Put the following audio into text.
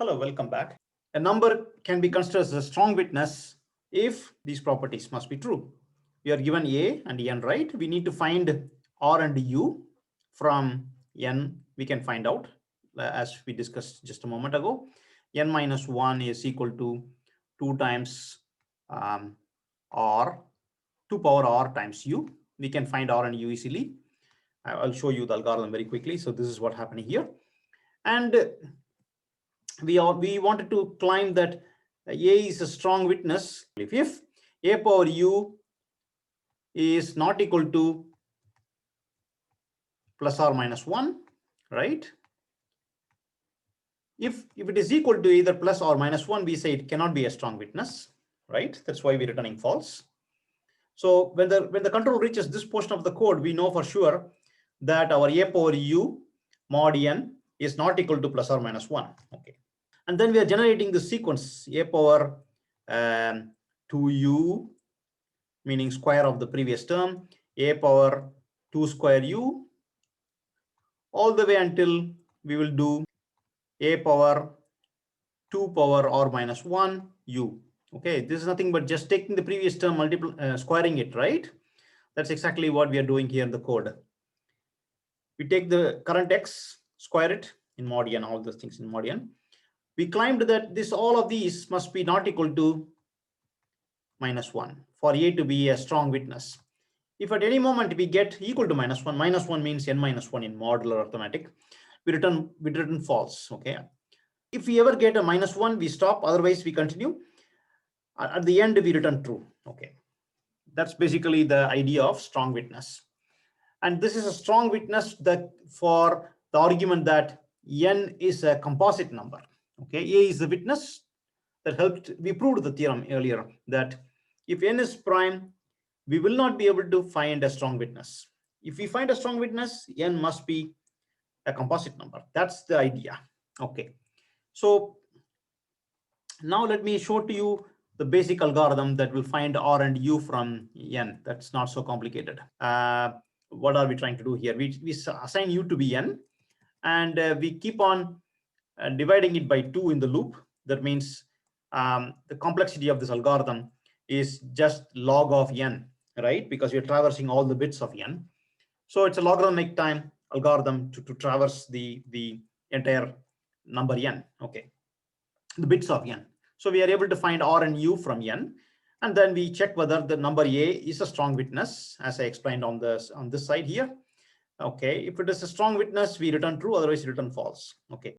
Hello, welcome back. A number can be considered as a strong witness if these properties must be true. We are given A and N, right? We need to find R and U from N. We can find out, as we discussed just a moment ago. N minus 1 is equal to 2 times R, 2 power R times U. We can find R and U easily. I'll show you the algorithm very quickly. So this is what happening here. And we wanted to claim that A is a strong witness if A power U is not equal to plus or minus 1, right? If it is equal to either plus or minus 1, we say it cannot be a strong witness, right? That's why we're returning false. So when the control reaches this portion of the code, we know for sure that our A power U mod N is not equal to plus or minus 1. Okay. And then we are generating the sequence A power 2U, meaning square of the previous term, A power 2 square U, all the way until we will do A power 2 power R minus 1 U. Okay, this is nothing but just taking the previous term, squaring it, right? That's exactly what we are doing here in the code. We take the current X, square it in mod N, all those things in mod N. We claimed that all of these must be not equal to minus 1 for A to be a strong witness. If at any moment we get equal to minus 1 means N minus 1 in modular arithmetic, we return false. Okay. If we ever get a minus 1, we stop, otherwise we continue. At the end, we return true. Okay. That's basically the idea of strong witness. And this is a strong witness for the argument that N is a composite number. Okay, A is the witness that helped. We proved the theorem earlier that if N is prime, we will not be able to find a strong witness. If we find a strong witness, N must be a composite number. That's the idea. Okay, so now let me show to you the basic algorithm that will find R and U from N. That's not so complicated. What are we trying to do here? We assign U to be N, and we keep on dividing it by 2 in the loop. That means the complexity of this algorithm is just log of N, right? Because we're traversing all the bits of N. So it's a logarithmic time algorithm to traverse the entire number N, okay, the bits of N. So we are able to find R and U from N, and then we check whether the number A is a strong witness, as I explained on this side here. Okay, if it is a strong witness, we return true, otherwise we return false. Okay.